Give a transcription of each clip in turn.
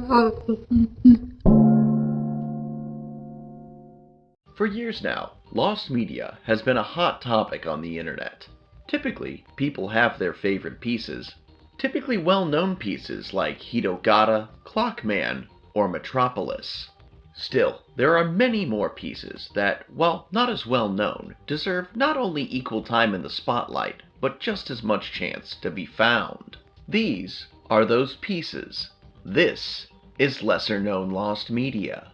For years now, lost media has been a hot topic on the internet. Typically, people have their favorite pieces, typically well-known pieces like Hitogata, Clockman, or Metropolis. Still, there are many more pieces that, while not as well known, deserve not only equal time in the spotlight, but just as much chance to be found. These are those pieces. This is lesser-known lost media.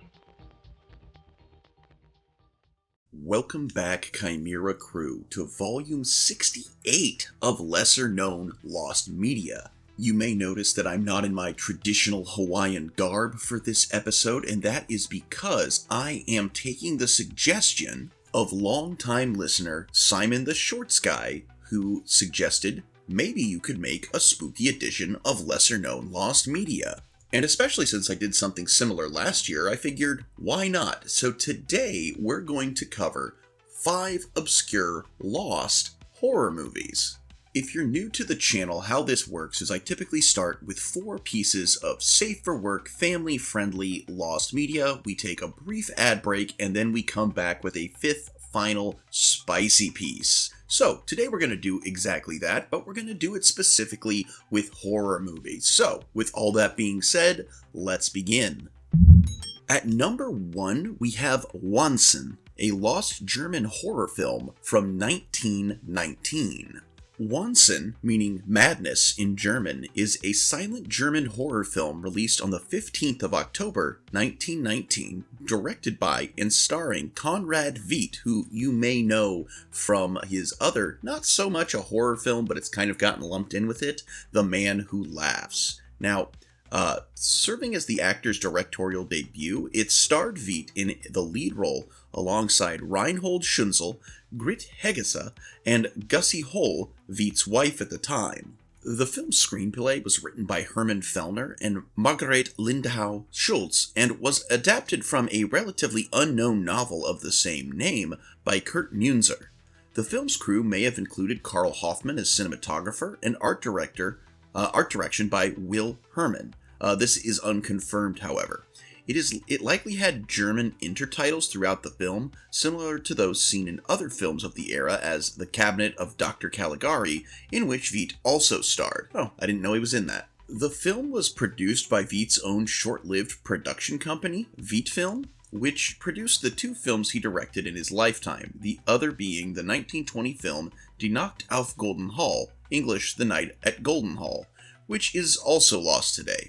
Welcome back, Chimera Crew, to Volume 68 of Lesser Known Lost Media. You may notice that I'm not in my traditional Hawaiian garb for this episode, and that is because I am taking the suggestion of longtime listener Simon the Shorts Guy, who suggested maybe you could make a spooky edition of Lesser Known Lost Media. And especially since I did something similar last year, I figured, why not? So today, we're going to cover 5 obscure lost horror movies. If you're new to the channel, how this works is I typically start with 4 pieces of safe-for-work, family-friendly lost media. We take a brief ad break, and then we come back with a 5th final spicy piece. So, today we're going to do exactly that, but we're going to do it specifically with horror movies. So, with all that being said, let's begin. At number 1, we have Wanson, a lost German horror film from 1919. Wanson, meaning madness in German, is a silent German horror film released on the 15th of October, 1919, directed by and starring Konrad Veidt, who you may know from his other, not so much a horror film, but it's kind of gotten lumped in with it, The Man Who Laughs. Now, serving as the actor's directorial debut, it starred Veidt in the lead role alongside Reinhold Schunzel, Grit Hegese, and Gussie Hohl, Veidt's wife at the time. The film's screenplay was written by Hermann Fellner and Margaret Lindau Schultz, and was adapted from a relatively unknown novel of the same name by Kurt Munzer. The film's crew may have included Carl Hoffman as cinematographer and art direction by Will Herman. This is unconfirmed, however. It likely had German intertitles throughout the film, similar to those seen in other films of the era as The Cabinet of Dr. Caligari, in which Veidt also starred. Oh, I didn't know he was in that. The film was produced by Veidt's own short-lived production company, Veidt Film, which produced the 2 films he directed in his lifetime, the other being the 1920 film Die Nacht auf Golden Hall, English The Night at Golden Hall, which is also lost today.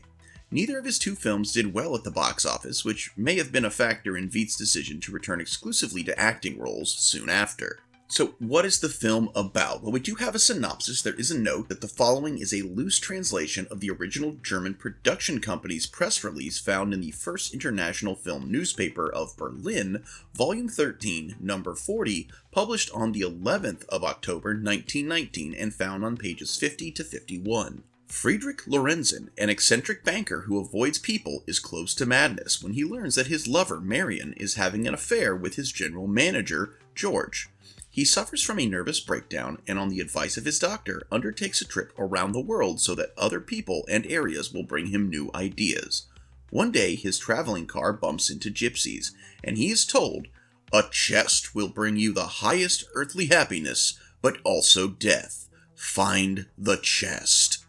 Neither of his 2 films did well at the box office, which may have been a factor in Veidt's decision to return exclusively to acting roles soon after. So, what is the film about? Well, we do have a synopsis. There is a note that the following is a loose translation of the original German production company's press release found in the First International Film Newspaper of Berlin, Volume 13, Number 40, published on the 11th of October 1919 and found on pages 50 to 51. Friedrich Lorenzen, an eccentric banker who avoids people, is close to madness when he learns that his lover, Marion, is having an affair with his general manager, George. He suffers from a nervous breakdown and, on the advice of his doctor, undertakes a trip around the world so that other people and areas will bring him new ideas. One day, his traveling car bumps into gypsies, and he is told, "A chest will bring you the highest earthly happiness, but also death. Find the chest."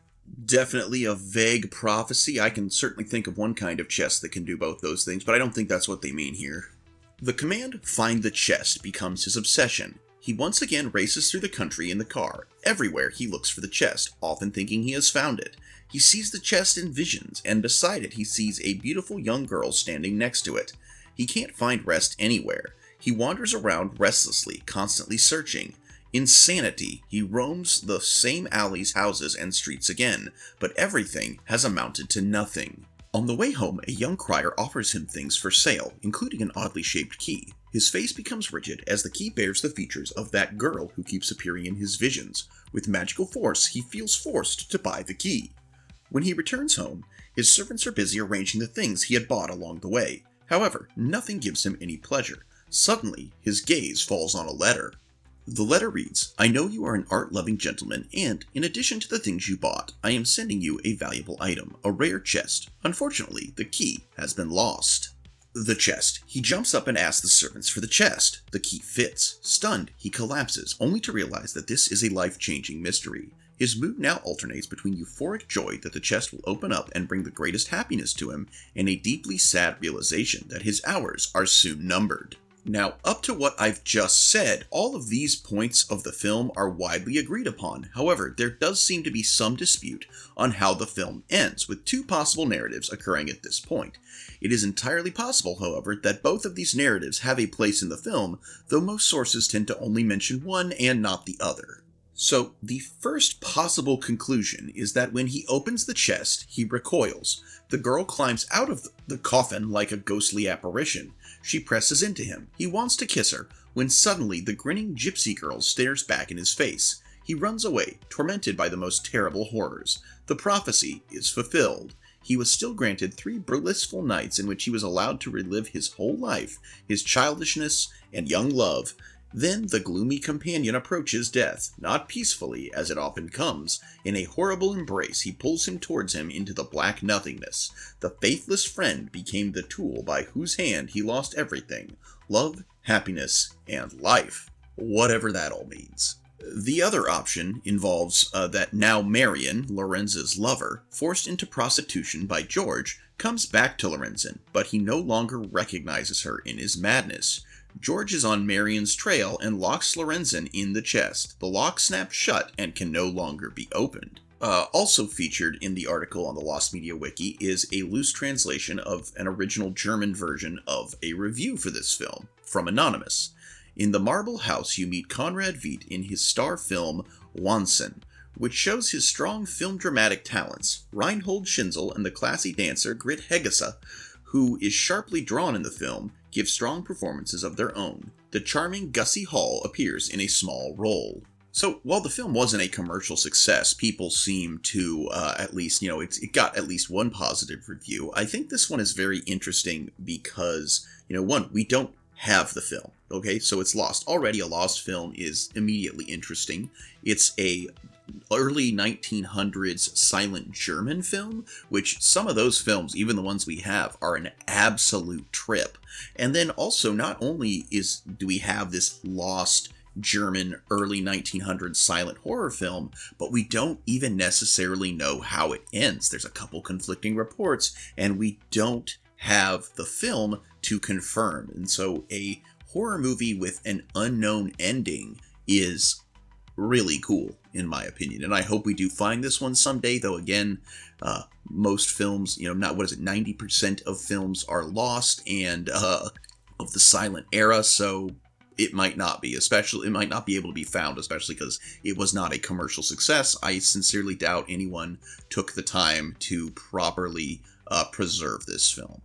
Definitely a vague prophecy. I can certainly think of one kind of chest that can do both those things, but I don't think that's what they mean here. The command, "Find the chest," becomes his obsession. He once again races through the country in the car. Everywhere he looks for the chest, often thinking he has found it. He sees the chest in visions, and beside it he sees a beautiful young girl standing next to it. He can't find rest anywhere. He wanders around restlessly, constantly searching. Insanity, he roams the same alleys, houses, and streets again, but everything has amounted to nothing. On the way home, a young crier offers him things for sale, including an oddly shaped key. His face becomes rigid as the key bears the features of that girl who keeps appearing in his visions. With magical force, he feels forced to buy the key. When he returns home, his servants are busy arranging the things he had bought along the way. However, nothing gives him any pleasure. Suddenly, his gaze falls on a letter. The letter reads, "I know you are an art-loving gentleman, and, in addition to the things you bought, I am sending you a valuable item, a rare chest. Unfortunately, the key has been lost." The chest. He jumps up and asks the servants for the chest. The key fits. Stunned, he collapses, only to realize that this is a life-changing mystery. His mood now alternates between euphoric joy that the chest will open up and bring the greatest happiness to him, and a deeply sad realization that his hours are soon numbered. Now, up to what I've just said, all of these points of the film are widely agreed upon. However, there does seem to be some dispute on how the film ends, with two possible narratives occurring at this point. It is entirely possible, however, that both of these narratives have a place in the film, though most sources tend to only mention one and not the other. So, the first possible conclusion is that when he opens the chest, he recoils. The girl climbs out of the coffin like a ghostly apparition. She presses into him. He wants to kiss her, when suddenly the grinning gypsy girl stares back in his face. He runs away, tormented by the most terrible horrors. The prophecy is fulfilled. He was still granted 3 blissful nights in which he was allowed to relive his whole life, his childishness and young love. Then the gloomy companion approaches death, not peacefully, as it often comes. In a horrible embrace, he pulls him towards him into the black nothingness. The faithless friend became the tool by whose hand he lost everything: love, happiness, and life. Whatever that all means. The other option involves that now Marion, Lorenza's lover, forced into prostitution by George, comes back to Lorenzen, but he no longer recognizes her in his madness. George is on Marion's trail and locks Lorenzen in the chest. The lock snaps shut and can no longer be opened. Also featured in the article on the Lost Media Wiki is a loose translation of an original German version of a review for this film, from Anonymous. In the Marble House, you meet Conrad Veidt in his star film, Wanson, which shows his strong film dramatic talents. Reinhold Schinzel and the classy dancer Grit Hegese, who is sharply drawn in the film, give strong performances of their own. The charming Gussie Hall appears in a small role. So, while the film wasn't a commercial success, people seem to, at least, it got at least one positive review. I think this one is very interesting because, one, we don't have the film, okay? So it's lost. Already a lost film is immediately interesting. It's a early 1900s silent German film, which some of those films, even the ones we have, are an absolute trip. And then also, not only do we have this lost German early 1900s silent horror film, but we don't even necessarily know how it ends. There's a couple conflicting reports, and we don't have the film to confirm. And so a horror movie with an unknown ending is really cool, in my opinion. And I hope we do find this one someday, though again, most films, 90% of films are lost and of the silent era, so it might not be able to be found, especially because it was not a commercial success. I sincerely doubt anyone took the time to properly preserve this film.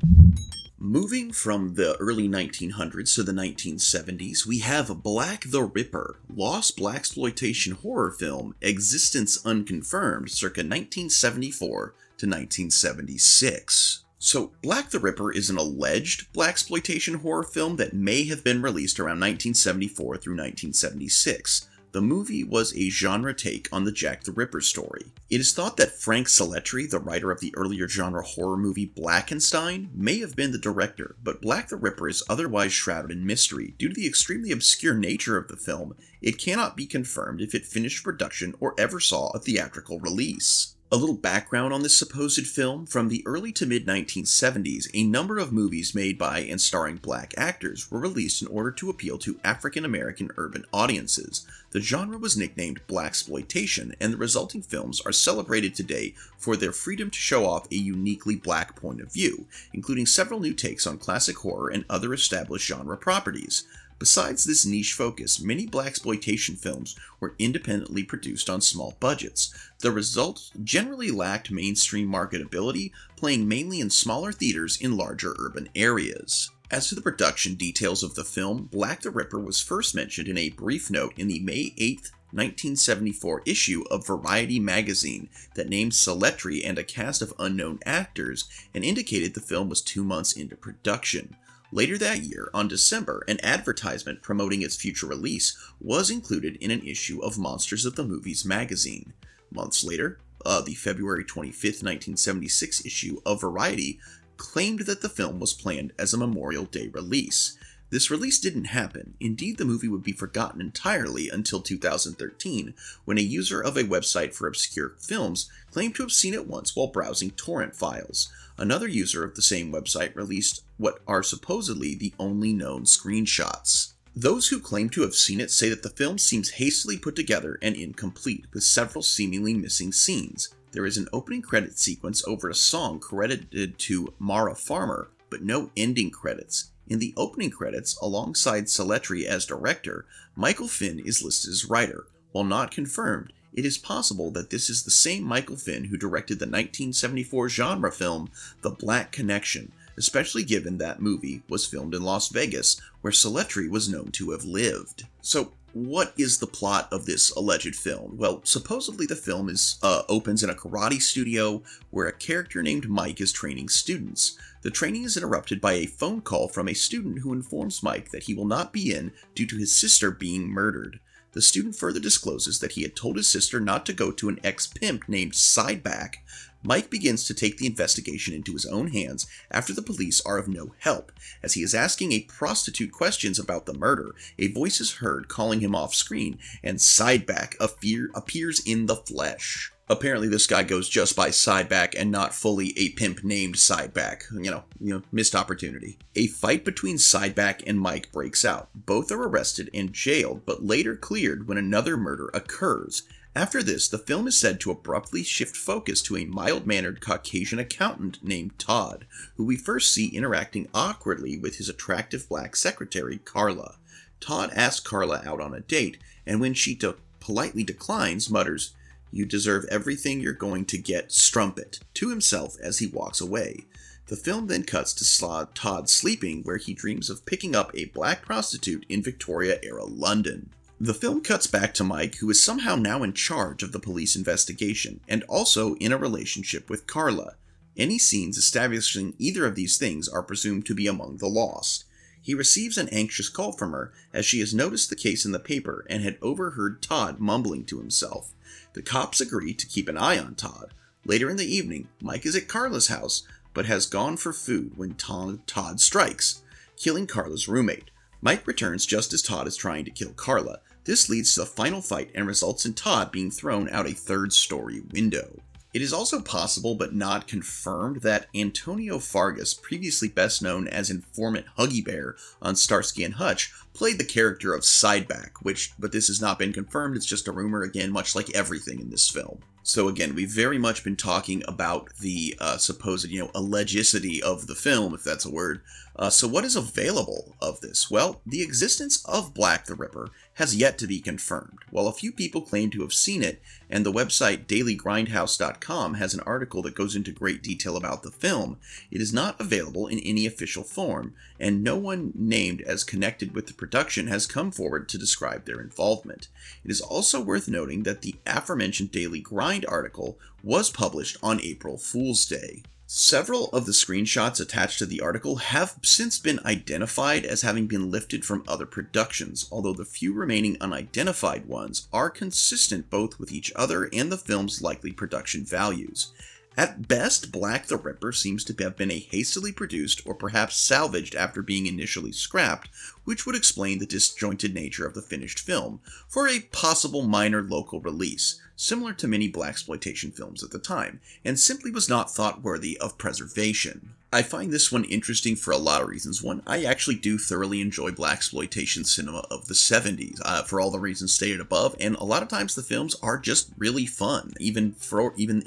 Moving from the early 1900s to the 1970s, we have Black the Ripper, lost blaxploitation horror film, existence unconfirmed, circa 1974 to 1976. So, Black the Ripper is an alleged blaxploitation horror film that may have been released around 1974 through 1976. The movie was a genre take on the Jack the Ripper story. It is thought that Frank Selettri, the writer of the earlier genre horror movie Blackenstein, may have been the director, but Black the Ripper is otherwise shrouded in mystery. Due to the extremely obscure nature of the film, it cannot be confirmed if it finished production or ever saw a theatrical release. A little background on this supposed film: from the early to mid-1970s, a number of movies made by and starring black actors were released in order to appeal to African-American urban audiences. The genre was nicknamed blaxploitation, and the resulting films are celebrated today for their freedom to show off a uniquely black point of view, including several new takes on classic horror and other established genre properties. Besides this niche focus, many blaxploitation films were independently produced on small budgets. The result generally lacked mainstream marketability, playing mainly in smaller theaters in larger urban areas. As to the production details of the film, Black the Ripper was first mentioned in a brief note in the May 8, 1974 issue of Variety magazine that named Selettri and a cast of unknown actors and indicated the film was 2 months into production. Later that year, on December, an advertisement promoting its future release was included in an issue of Monsters of the Movies magazine. Months later, the February 25th, 1976 issue of Variety claimed that the film was planned as a Memorial Day release. This release didn't happen. Indeed, the movie would be forgotten entirely until 2013, when a user of a website for obscure films claimed to have seen it once while browsing torrent files. Another user of the same website released what are supposedly the only known screenshots. Those who claim to have seen it say that the film seems hastily put together and incomplete, with several seemingly missing scenes. There is an opening credit sequence over a song credited to Mara Farmer, but no ending credits. In the opening credits, alongside Saletri as director, Michael Finn is listed as writer. While not confirmed, it is possible that this is the same Michael Finn who directed the 1974 genre film The Black Connection, especially given that movie was filmed in Las Vegas, where Saletri was known to have lived. So, what is the plot of this alleged film? Well, supposedly the film opens in a karate studio where a character named Mike is training students. The training is interrupted by a phone call from a student who informs Mike that he will not be in due to his sister being murdered. The student further discloses that he had told his sister not to go to an ex-pimp named Sideback. Mike begins to take the investigation into his own hands after the police are of no help. As he is asking a prostitute questions about the murder, a voice is heard calling him off screen, and Sideback appears in the flesh. Apparently this guy goes just by Sideback and not fully a pimp named Sideback. You know, missed opportunity. A fight between Sideback and Mike breaks out. Both are arrested and jailed, but later cleared when another murder occurs. After this, the film is said to abruptly shift focus to a mild-mannered Caucasian accountant named Todd, who we first see interacting awkwardly with his attractive black secretary, Carla. Todd asks Carla out on a date, and when she politely declines, mutters, "You deserve everything you're going to get, strumpet," to himself as he walks away. The film then cuts to Todd sleeping, where he dreams of picking up a black prostitute in Victoria-era London. The film cuts back to Mike, who is somehow now in charge of the police investigation, and also in a relationship with Carla. Any scenes establishing either of these things are presumed to be among the lost. He receives an anxious call from her, as she has noticed the case in the paper and had overheard Todd mumbling to himself. The cops agree to keep an eye on Todd. Later in the evening, Mike is at Carla's house, but has gone for food when Todd strikes, killing Carla's roommate. Mike returns just as Todd is trying to kill Carla. This leads to the final fight and results in Todd being thrown out a third-story window. It is also possible, but not confirmed, that Antonio Fargas, previously best known as informant Huggy Bear on Starsky and Hutch, played the character of Sideback, but this has not been confirmed. It's just a rumor, again, much like everything in this film. So again, we've very much been talking about the supposed, allegicity of the film, if that's a word. So what is available of this? Well, the existence of Black the Ripper has yet to be confirmed. While a few people claim to have seen it, and the website dailygrindhouse.com has an article that goes into great detail about the film, it is not available in any official form, and no one named as connected with the production has come forward to describe their involvement. It is also worth noting that the aforementioned Daily Grind article was published on April Fool's Day. Several of the screenshots attached to the article have since been identified as having been lifted from other productions, although the few remaining unidentified ones are consistent both with each other and the film's likely production values. At best, Black the Ripper seems to have been a hastily produced or perhaps salvaged after being initially scrapped, which would explain the disjointed nature of the finished film, for a possible minor local release, similar to many blaxploitation films at the time, and simply was not thought worthy of preservation. I find this one interesting for a lot of reasons. One, I actually do thoroughly enjoy blaxploitation cinema of the 70s, for all the reasons stated above, and a lot of times the films are just really fun, even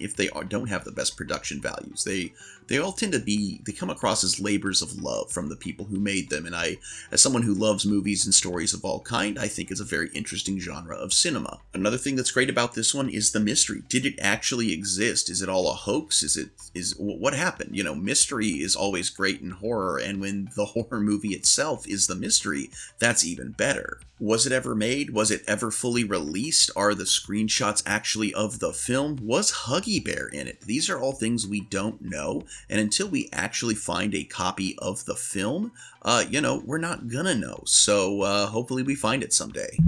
if they don't have the best production values. They all tend to they come across as labors of love from the people who made them, and as someone who loves movies and stories of all kind, I think it's a very interesting genre of cinema. Another thing that's great about this one is the mystery. Did it actually exist? Is it all a hoax? What happened? Mystery is always great in horror, and when the horror movie itself is the mystery, that's even better. Was it ever made? Was it ever fully released? Are the screenshots actually of the film? Was Huggy Bear in it? These are all things we don't know, and until we actually find a copy of the film, we're not gonna know. So hopefully we find it someday.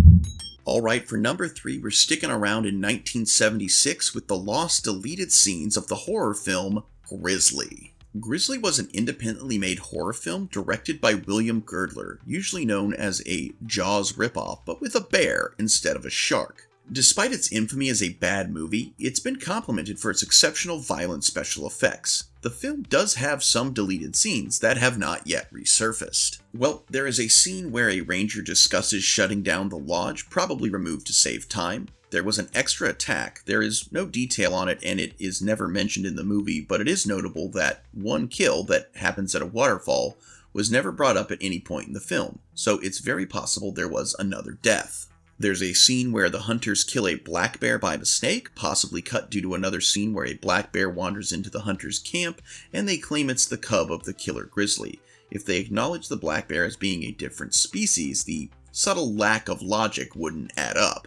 Alright, for number 3, we're sticking around in 1976 with the lost deleted scenes of the horror film Grizzly. Grizzly was an independently made horror film directed by William Girdler, usually known as a Jaws ripoff, but with a bear instead of a shark. Despite its infamy as a bad movie, it's been complimented for its exceptional violent special effects. The film does have some deleted scenes that have not yet resurfaced. Well, there is a scene where a ranger discusses shutting down the lodge, probably removed to save time. There was an extra attack. There is no detail on it, and it is never mentioned in the movie, but it is notable that one kill that happens at a waterfall was never brought up at any point in the film, so it's very possible there was another death. There's a scene where the hunters kill a black bear by mistake, possibly cut due to another scene where a black bear wanders into the hunter's camp, and they claim it's the cub of the killer grizzly. If they acknowledge the black bear as being a different species, the subtle lack of logic wouldn't add up.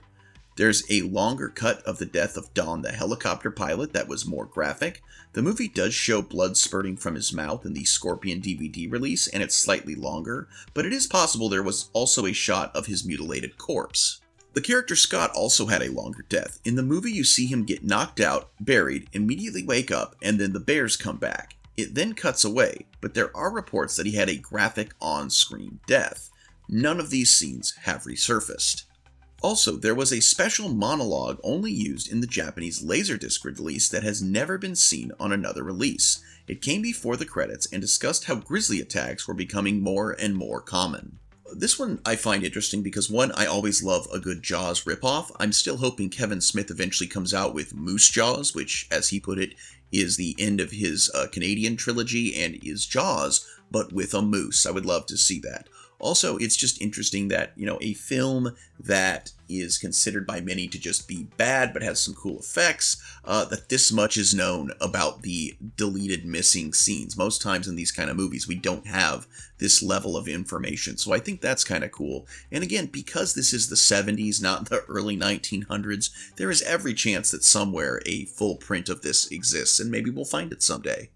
There's a longer cut of the death of Don the helicopter pilot that was more graphic. The movie does show blood spurting from his mouth in the Scorpion DVD release, and it's slightly longer, but it is possible there was also a shot of his mutilated corpse. The character Scott also had a longer death. In the movie you see him get knocked out, buried, immediately wake up, and then the bears come back. It then cuts away, but there are reports that he had a graphic on-screen death. None of these scenes have resurfaced. Also, there was a special monologue only used in the Japanese Laserdisc release that has never been seen on another release. It came before the credits and discussed how grizzly attacks were becoming more and more common. This one I find interesting because, one, I always love a good Jaws ripoff. I'm still hoping Kevin Smith eventually comes out with Moose Jaws, which, as he put it, is the end of his Canadian trilogy and is Jaws, but with a moose. I would love to see that. Also, it's just interesting that, a film that is considered by many to just be bad but has some cool effects, that this much is known about the deleted missing scenes. Most times in these kind of movies, we don't have this level of information, so I think that's kind of cool. And again, because this is the 70s, not the early 1900s, there is every chance that somewhere a full print of this exists, and maybe we'll find it someday.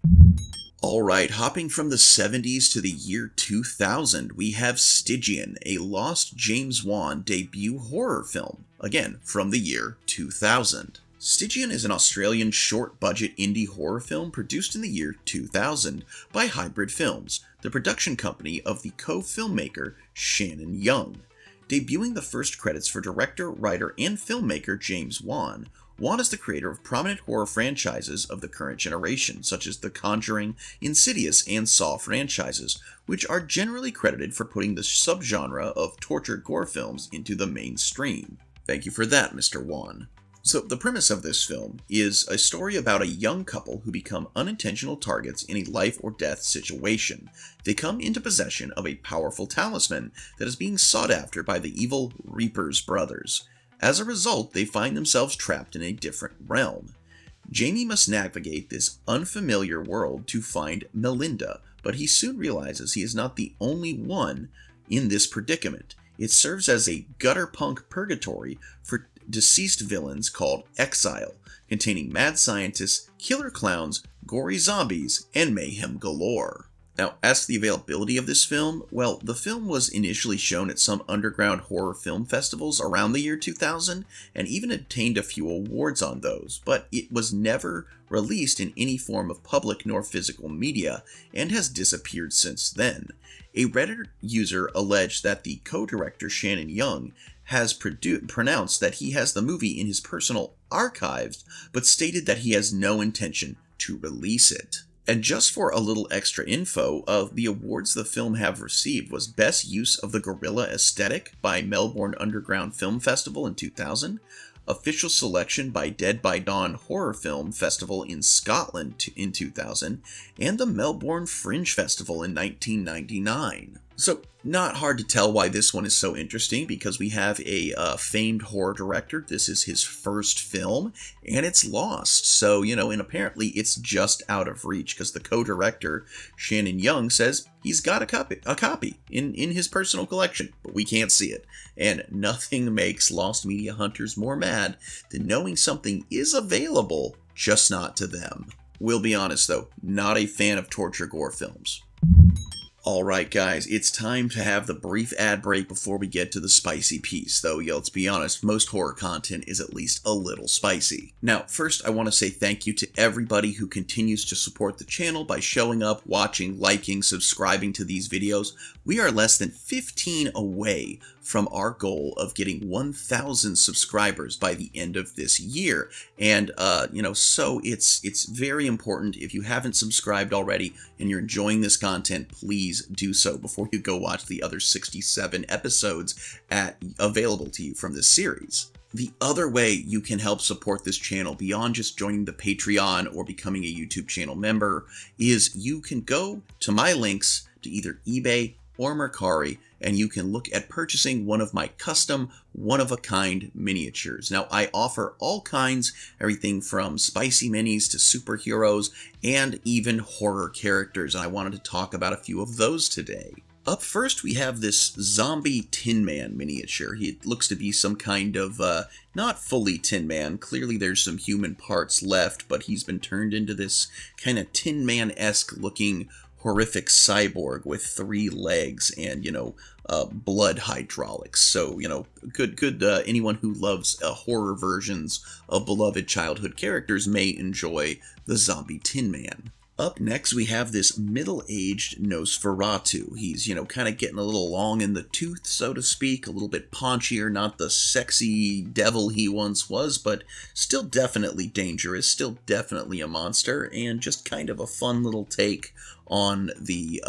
Alright, hopping from the 70s to the year 2000, we have Stigan, a lost James Wan debut horror film, again, from the year 2000. Stigan is an Australian short-budget indie horror film produced in the year 2000 by Hybrid Films, the production company of the co-filmmaker Shannon Young. Debuting the first credits for director, writer, and filmmaker James Wan, Wan is the creator of prominent horror franchises of the current generation, such as the Conjuring, Insidious, and Saw franchises, which are generally credited for putting the subgenre of tortured gore films into the mainstream. Thank you for that, Mr. Wan. So, the premise of this film is a story about a young couple who become unintentional targets in a life or death situation. They come into possession of a powerful talisman that is being sought after by the evil Reaper's brothers. As a result, they find themselves trapped in a different realm. Jamie must navigate this unfamiliar world to find Melinda, but he soon realizes he is not the only one in this predicament. It serves as a gutter punk purgatory for deceased villains called Exile, containing mad scientists, killer clowns, gory zombies, and mayhem galore. Now, as to the availability of this film, well, the film was initially shown at some underground horror film festivals around the year 2000, and even obtained a few awards on those, but it was never released in any form of public nor physical media, and has disappeared since then. A Reddit user alleged that the co-director Shannon Young has pronounced that he has the movie in his personal archives, but stated that he has no intention to release it. And just for a little extra info, of the awards the film have received was Best Use of the Guerrilla Aesthetic by Melbourne Underground Film Festival in 2000, Official Selection by Dead by Dawn Horror Film Festival in Scotland in 2000, and the Melbourne Fringe Festival in 1999. So, not hard to tell why this one is so interesting, because we have a famed horror director. This is his first film, and it's lost. So, and apparently it's just out of reach, because the co-director, Shannon Young, says he's got a copy in his personal collection, but we can't see it. And nothing makes lost media hunters more mad than knowing something is available, just not to them. We'll be honest though, not a fan of torture gore films. Alright guys, it's time to have the brief ad break before we get to the spicy piece, though let's be honest, most horror content is at least a little spicy. Now, first I want to say thank you to everybody who continues to support the channel by showing up, watching, liking, subscribing to these videos. We are less than 15 away from our goal of getting 1,000 subscribers by the end of this year. And, so it's very important. If you haven't subscribed already and you're enjoying this content, please do so before you go watch the other 67 episodes available to you from this series. The other way you can help support this channel beyond just joining the Patreon or becoming a YouTube channel member is you can go to my links to either eBay or Mercari, and you can look at purchasing one of my custom, one-of-a-kind miniatures. Now, I offer all kinds, everything from spicy minis to superheroes, and even horror characters, and I wanted to talk about a few of those today. Up first, we have this zombie Tin Man miniature. He looks to be some kind of, not fully Tin Man. Clearly there's some human parts left, but he's been turned into this kind of Tin Man-esque looking horrific cyborg with 3 legs and, blood hydraulics. So, good anyone who loves horror versions of beloved childhood characters may enjoy the zombie Tin Man. Up next, we have this middle-aged Nosferatu. He's, kind of getting a little long in the tooth, so to speak, a little bit paunchier, not the sexy devil he once was, but still definitely dangerous, still definitely a monster, and just kind of a fun little take on the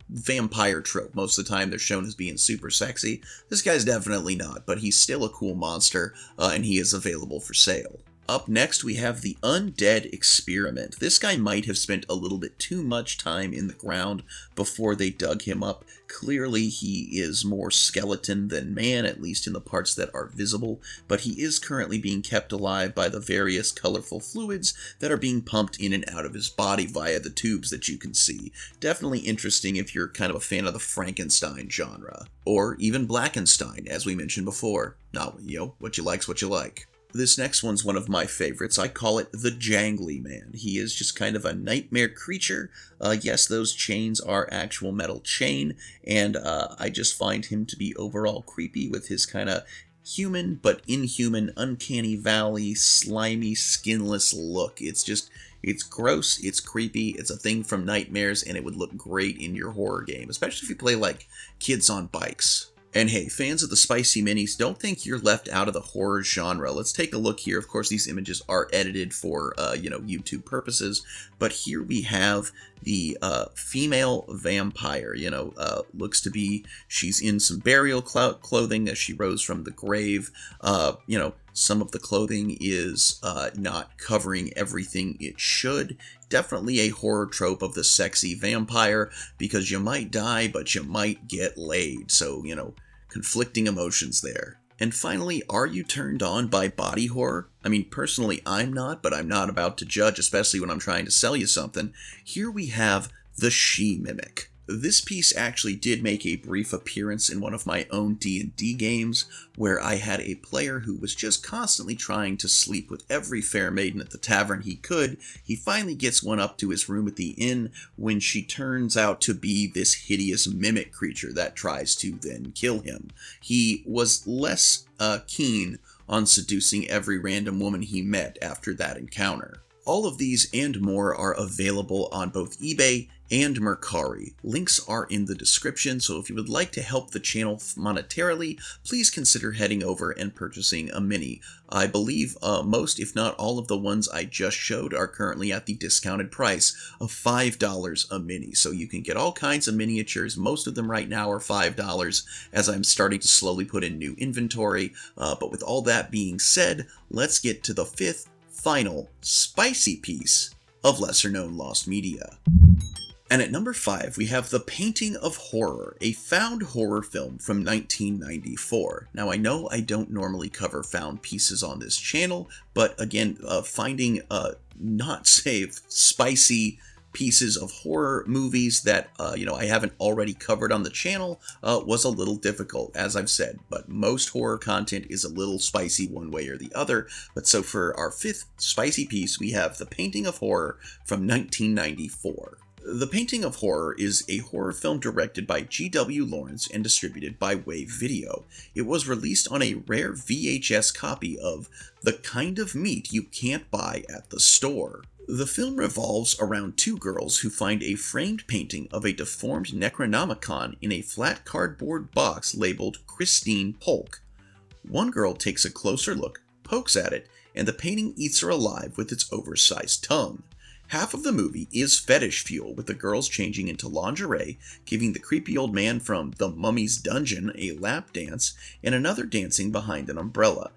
vampire trope. Most of the time they're shown as being super sexy. This guy's definitely not, but he's still a cool monster, and he is available for sale. Up next, we have the Undead Experiment. This guy might have spent a little bit too much time in the ground before they dug him up. Clearly, he is more skeleton than man, at least in the parts that are visible, but he is currently being kept alive by the various colorful fluids that are being pumped in and out of his body via the tubes that you can see. Definitely interesting if you're kind of a fan of the Frankenstein genre, or even Blackenstein, as we mentioned before. Not, what you like's what you like. This next one's one of my favorites. I call it the Jangly Man. He is just kind of a nightmare creature. Yes, those chains are actual metal chain, and I just find him to be overall creepy with his kind of human but inhuman, uncanny valley, slimy, skinless look. It's gross, it's creepy, it's a thing from nightmares, and it would look great in your horror game, especially if you play like Kids on Bikes. And hey, fans of the spicy minis, don't think you're left out of the horror genre. Let's take a look here. Of course, these images are edited for, YouTube purposes. But here we have the female vampire, looks to be, she's in some burial clothing as she rose from the grave. Some of the clothing is not covering everything it should. Definitely a horror trope of the sexy vampire, because you might die, but you might get laid. So, conflicting emotions there. And finally, are you turned on by body horror? I mean, personally, I'm not, but I'm not about to judge, especially when I'm trying to sell you something. Here we have the She-Mimic. This piece actually did make a brief appearance in one of my own D&D games, where I had a player who was just constantly trying to sleep with every fair maiden at the tavern he could. He finally gets one up to his room at the inn when she turns out to be this hideous mimic creature that tries to then kill him. He was less keen on seducing every random woman he met after that encounter. All of these and more are available on both eBay and Mercari. Links are in the description, so if you would like to help the channel monetarily, please consider heading over and purchasing a mini. I believe most, if not all, of the ones I just showed are currently at the discounted price of $5 a mini, so you can get all kinds of miniatures. Most of them right now are $5, as I'm starting to slowly put in new inventory. But with all that being said, let's get to the fifth, final, spicy piece of lesser-known lost media. And at number 5, we have The Painting of Horror, a found horror film from 1994. Now, I know I don't normally cover found pieces on this channel, but again, finding not safe, spicy pieces of horror movies that, I haven't already covered on the channel was a little difficult, as I've said, but most horror content is a little spicy one way or the other. But so for our fifth spicy piece, we have The Painting of Horror from 1994. The Painting of Horror is a horror film directed by G.W. Lawrence and distributed by Wave Video. It was released on a rare VHS copy of The Kind of Meat You Can't Buy at the Store. The film revolves around two girls who find a framed painting of a deformed Necronomicon in a flat cardboard box labeled Christine Polk. One girl takes a closer look, pokes at it, and the painting eats her alive with its oversized tongue. Half of the movie is fetish fuel, with the girls changing into lingerie, giving the creepy old man from The Mummy's Dungeon a lap dance, and another dancing behind an umbrella,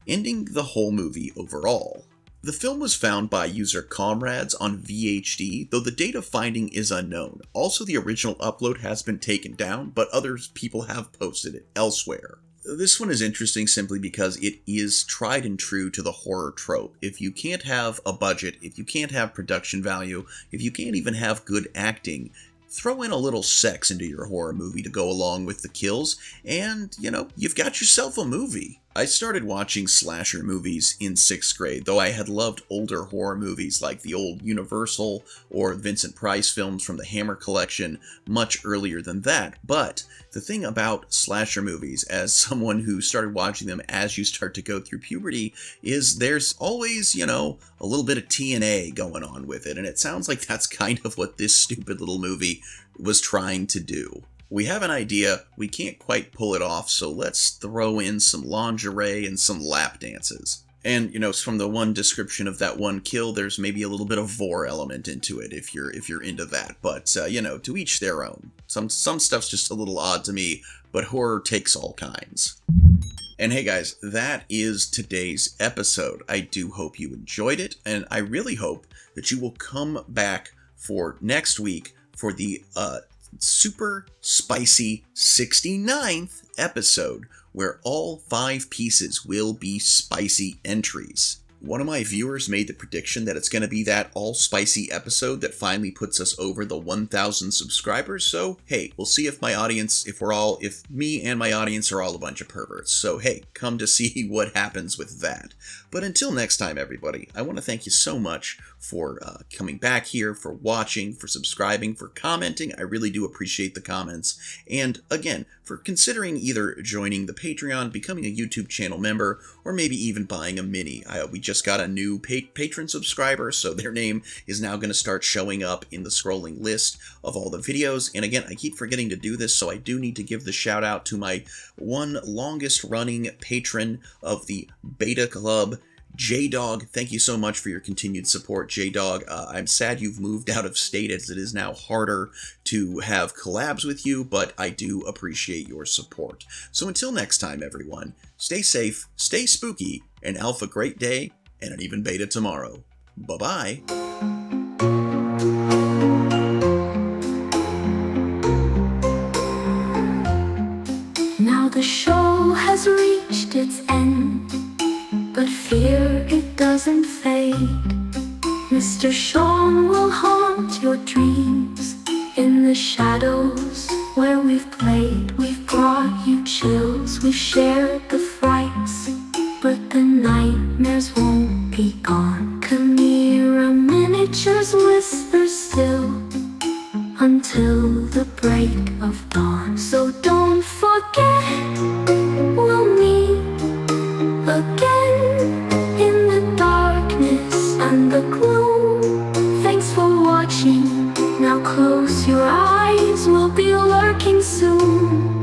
ending the whole movie overall. The film was found by user Comrades on VHD, though the date of finding is unknown. Also, the original upload has been taken down, but other people have posted it elsewhere. This one is interesting simply because it is tried and true to the horror trope. If you can't have a budget, if you can't have production value, if you can't even have good acting, throw in a little sex into your horror movie to go along with the kills, and, you've got yourself a movie. I started watching slasher movies in 6th grade, though I had loved older horror movies like the old Universal or Vincent Price films from the Hammer collection much earlier than that. But the thing about slasher movies, as someone who started watching them as you start to go through puberty, is there's always, a little bit of TNA going on with it, and it sounds like that's kind of what this stupid little movie was trying to do. We have an idea, we can't quite pull it off, so let's throw in some lingerie and some lap dances. And, from the one description of that one kill, there's maybe a little bit of vor element into it if you're into that. But, to each their own. Some stuff's just a little odd to me, but horror takes all kinds. And hey guys, that is today's episode. I do hope you enjoyed it, and I really hope that you will come back for next week for the, super spicy 69th episode, where all 5 pieces will be spicy entries. One of my viewers made the prediction that it's going to be that all-spicy episode that finally puts us over the 1,000 subscribers, so hey, we'll see if me and my audience are all a bunch of perverts. So hey, come to see what happens with that. But until next time, everybody, I want to thank you so much for coming back here, for watching, for subscribing, for commenting. I really do appreciate the comments. And again, for considering either joining the Patreon, becoming a YouTube channel member, or maybe even buying a mini. We just got a new patron subscriber, so their name is now going to start showing up in the scrolling list of all the videos. And again, I keep forgetting to do this, so I do need to give the shout out to my one longest running patron of the Beta Club, J-Dog. Thank you so much for your continued support, J-Dog. I'm sad you've moved out of state, as it is now harder to have collabs with you, but I do appreciate your support. So until next time, everyone, stay safe, stay spooky, and alpha great day, and an even beta tomorrow. Bye-bye. Now the show has reached its end, but fear it doesn't fade. Mr. Sean will haunt your dreams in the shadows where we've played. We've brought you chills, we've shared the frights, but the nightmares won't be gone. Chimera miniatures whisper still until the break of dawn. So don't forget, we'll meet again in the darkness and the gloom. Thanks for watching. Now close your eyes, we'll be lurking soon.